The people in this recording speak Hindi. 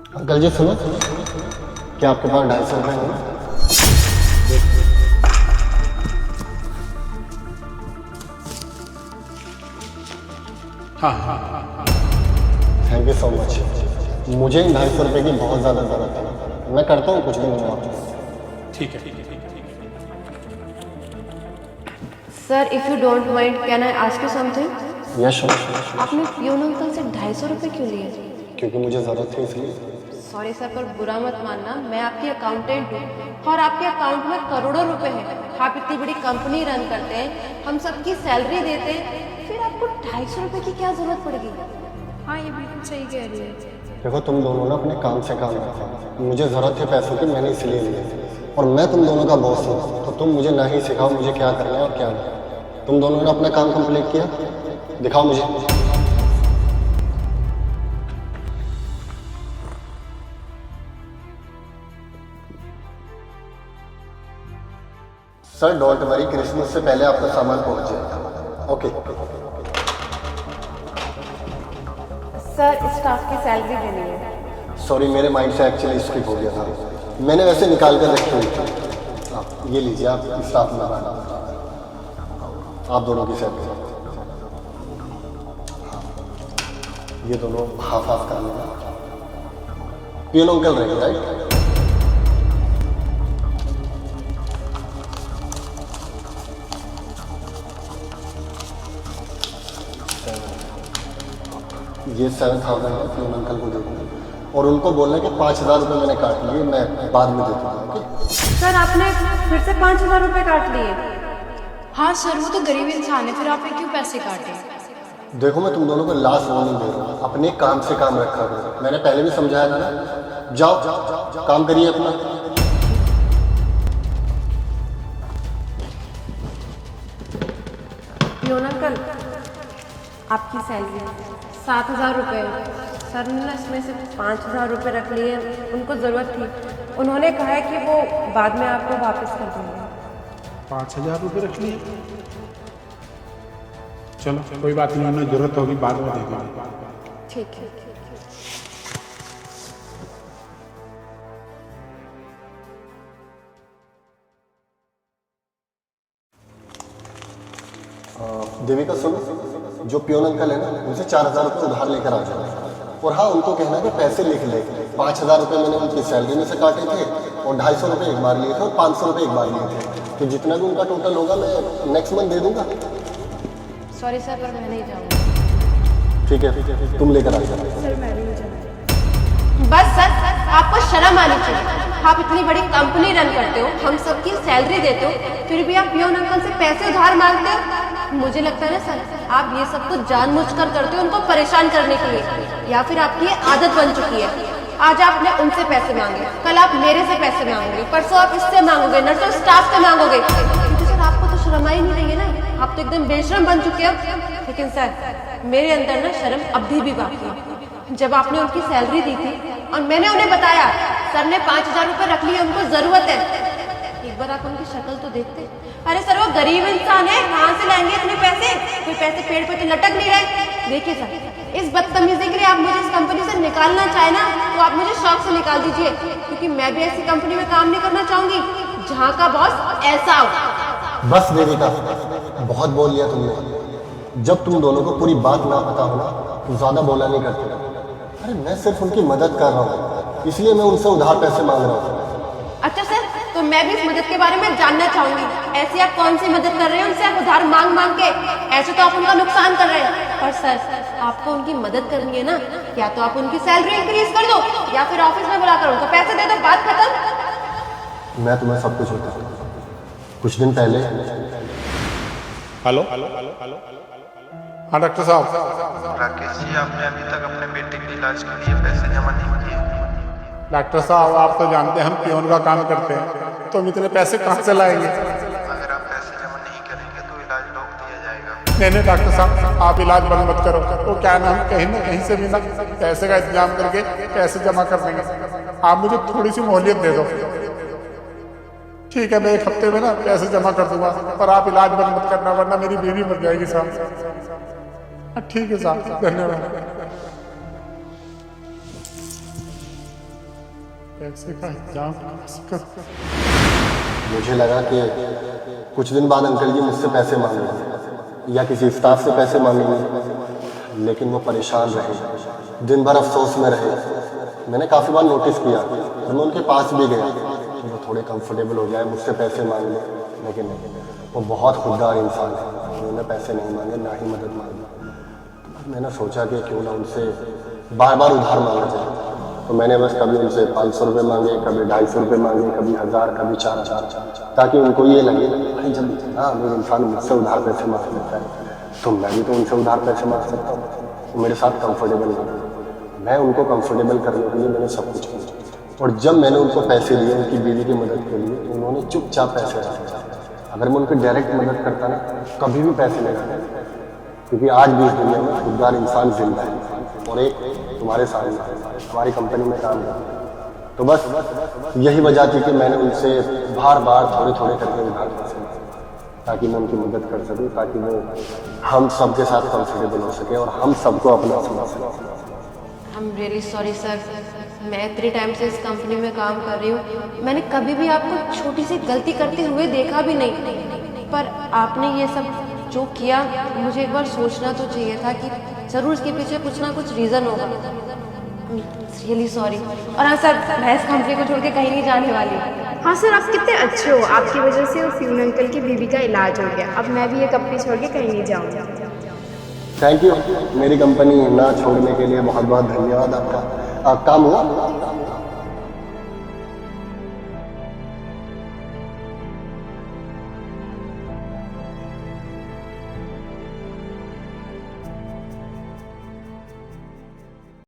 अंकल जी सुनो, क्या आपके पास 250 रुपये हैं? हाँ हाँ। Thank you so much. मुझे इन 250 रुपये की बहुत ज़्यादा ज़रूरत है। मैं करता हूँ कुछ दिन में वापस। ठीक है। Sir if you don't mind can I ask you something? Yes आपने पियोन अंकल से 250 रुपये क्यों लिए? क्योंकि मुझे ज़रूरत थी इसलिए। सॉरी सर, पर बुरा मत मानना, मैं आपकी अकाउंटेंट हूँ और आपके अकाउंट में करोड़ों रुपए हैं। आप इतनी बड़ी कंपनी रन करते हैं, हम सबकी सैलरी देते हैं, फिर आपको 250 रुपये की क्या ज़रूरत पड़ेगी? हाँ ये बिल्कुल सही कह रही है। देखो तुम दोनों ना अपने काम से काम रखो। मुझे ज़रूरत है पैसों की, मैंने इसलिए लिए और मैं तुम दोनों का बॉस हूँ, तो तुम मुझे ना ही सिखाओ मुझे क्या करना है और क्या नहीं। तुम दोनों ने अपना काम कंप्लीट किया, दिखाओ मुझे। सर डोंट वरी, क्रिसमस से पहले आपका सामान पहुंच जाएगा। ओके। सर स्टाफ की सैलरी देनी है। सॉरी, मेरे माइंड से एक्चुअली स्किप हो गया था। मैंने वैसे निकाल कर रखी हुई थी। ये लीजिए, आप स्टाफ में आप दोनों की सैलरी। ये दोनों हाफ हाफ कर लेना। पियोन अंकल रहेंगे राइट? ये 7,000 है, पियोन अंकल को दे दूँगा और उनको बोलना कि 5,000 रुपये मैंने काट लिए, मैं बाद में दे दूँगा। ओके? सर आपने फिर से 5,000 रुपये काट लिए। हाँ सर, वो तो गरीब इंसान है, फिर आपने क्यों पैसे काटे? देखो मैं तुम दोनों को लास्ट वार्निंग दे रहा हूँ, अपने काम से काम रखा करो। मैंने पहले भी समझाया था ना। जाओ काम करिए अपना। पियोन अंकल, आपकी सैलरी 7,000 रुपये। सर ने ना इसमें से 5,000 रुपये रख लिए, उनको ज़रूरत थी। उन्होंने कहा है कि वो बाद में आपको वापस कर देंगे। 5,000 रुपये रख लिए। चलो कोई बात नहीं, उन्हें जरूरत होगी बाद में दे देंगे। ठीक है। देविका सुनो, जो पियोन अंकल है ना, उनसे 4,000 रुपये उधार लेकर आ जाओ। और हाँ, उनको कहना कि पैसे लिख ले। 5,000 रुपये मैंने उनकी सैलरी में से काटे थे और 250 रुपये एक बार लिए थे और 500 रुपये एक बार लिए थे। तो जितना भी उनका टोटल होगा मैं नेक्स्ट मंथ दे दूंगा। सॉरी सर, पर मैं नहीं जाऊँगी। ठीक है, तुम लेकर आ जाओ। सर मैं भी नहीं जानती। बस सर, आपको शर्म आनी चाहिए। आप इतनी बड़ी कंपनी रन करते हो, हम सबकी सैलरी देते हो, फिर भी आप पियोन अंकल से पैसे उधार मांगते हो। मुझे लगता है ना सर, आप ये सब कुछ जानबूझकर करते हो उनको परेशान करने के लिए, या फिर आपकी ये आदत बन चुकी है। आज आपने उनसे पैसे मांगे, कल आप मेरे से पैसे मांगोगे, परसों आप इससे मांगोगे, नर्सों स्टाफ से मांगोगे। क्योंकि सर आपको तो शर्म ही नहीं रही है ना, आप तो एकदम बेशरम बन चुके हो। लेकिन सर मेरे अंदर ना शर्म अभी भी बाकी है। जब आपने उनकी सैलरी दी थी और मैंने उन्हें बताया सर ने 5,000 रुपये रख लिए, उनको जरूरत है, एक बार आप उनकी शक्ल तो देखते। अरे सर वो गरीब इंसान है, कहाँ से लाएंगे इतने पैसे? कोई पैसे पेड़ पे तो लटक नहीं रहे। देखिए सर, इस बदतमीजी के लिए आप मुझे इस कंपनी से निकालना चाहे ना, तो आप मुझे शौक से निकाल दीजिए, क्योंकि मैं भी ऐसी कंपनी में काम नहीं करना चाहूंगी जहाँ का बॉस ऐसा हो। बस देविका, बहुत बोल लिया तुमने। जब तुम दोनों को पूरी बात ना पता हो ना, तो ज़्यादा बोला नहीं करते। अरे मैं सिर्फ उनकी मदद कर रहा हूँ, इसलिए मैं उनसे उधार पैसे मांग रहा हूँ। अच्छा सर, तो मैं भी इस मदद के बारे में जानना चाहूंगी। ऐसी आप कौन सी मदद कर रहे हैं उनसे, आप उधार मांग मांग के? ऐसे तो आप उनका नुकसान कर रहे हैं। पर सर आपको उनकी मदद करनी है ना, या तो आप उनकी सैलरी इंक्रीज कर दो, या फिर ऑफिस में बुलाकर उनको पैसे दे दो, बात खत्म। मैं तुम्हें सब कुछ बता दूँ। कुछ दिन पहले हेलो, हाँ डॉक्टर साहब। राकेश जी, आपने अभी तक अपने बेटे के इलाज के लिए पैसे जमा नहीं किए। डॉक्टर साहब आप तो जानते हैं हम पियोन का काम करते हैं, तो हम इतने पैसे कहाँ से लाएंगे? अगर आप पैसे जमा नहीं करेंगे तो इलाज रोक दिया जाएगा। नहीं नहीं डॉक्टर साहब, आप इलाज बंद मत करो। वो क्या ना, हम कहीं ना कहीं से भी ना पैसे का इंतजाम करके पैसे जमा कर देंगे। आप मुझे थोड़ी सी मोहलियत दे दो। ठीक है, मैं 1 हफ्ते में ना पैसे जमा कर दूंगा, पर आप इलाज बंद मत करना, वरना मेरी बीवी मर जाएगी साहब। ठीक है साहब, धन्यवाद। पैसे का इंतजाम कैसे करूं? मुझे लगा कि कुछ दिन बाद अंकल जी मुझसे पैसे मांगेंगे या किसी स्टाफ से पैसे मांगेंगे, लेकिन वो परेशान रहे, दिन भर अफसोस में रहे। मैंने काफ़ी बार नोटिस किया और मैं उनके पास भी गया कि वो थोड़े कंफर्टेबल हो जाए, मुझसे पैसे मांग लें, लेकिन नहीं, वो बहुत खुददार इंसान है। उन्होंने पैसे नहीं मांगे, ना ही मदद मांगी। तो मैंने सोचा कि क्यों ना उनसे बार बार उधार मांगा जाए। तो मैंने बस कभी उनसे 500 रुपये मांगे, कभी 250 रुपये मांगे, कभी 1000, कभी 4000, ताकि उनको ये लगे भाई जब इतना अमीर इंसान मुझसे उधार पैसे मांग लेता है तो मैं भी तो उनसे उधार पैसे मांग सकता हूँ। तो मेरे साथ कंफर्टेबल नहीं, मैं उनको कंफर्टेबल करने के लिए मैंने सब कुछ किया। और जब मैंने उनको पैसे दिए उनकी बीवी की मदद के लिए, तो उन्होंने चुपचाप पैसे रखे। अगर मैं उनकी डायरेक्ट मदद करता ना, कभी भी पैसे नहीं रखते, क्योंकि आज भी इस दुनिया में खुददार इंसान जिंदा है और एक तुम्हारे सामने हमारी कंपनी में काम करता है। तो बस यही वजह थी कि मैंने उनसे बार बार थोड़े थोड़े करके उधार पैसे मांगे, ताकि मैं उनकी मदद कर सकूं, ताकि वो हम सबके साथ कंफर्टेबल हो सके और हम सबको अपना समझ सकें। I am really sorry sir, मैं इतने टाइम से इस कंपनी में काम कर रही हूँ, मैंने कभी भी आपको छोटी सी गलती करते हुए देखा भी नहीं। पर आपने ये सब जो किया, मुझे एक बार सोचना तो चाहिए था कि ज़रूर इसके पीछे कुछ ना कुछ रीज़न होगा। Really sorry. और हाँ सर, मैं इस कंपनी को छोड़ के कहीं नहीं जाने वाली। हाँ सर, आप कितने अच्छे हो, आपकी वजह से वो फ्यून अंकल की बीवी का इलाज हो गया। अब मैं भी ये कंपनी छोड़ के कहीं नहीं जाऊँगा। थैंक यू, मेरी कंपनी ना छोड़ने के लिए बहुत बहुत धन्यवाद आपका। काम हुआ?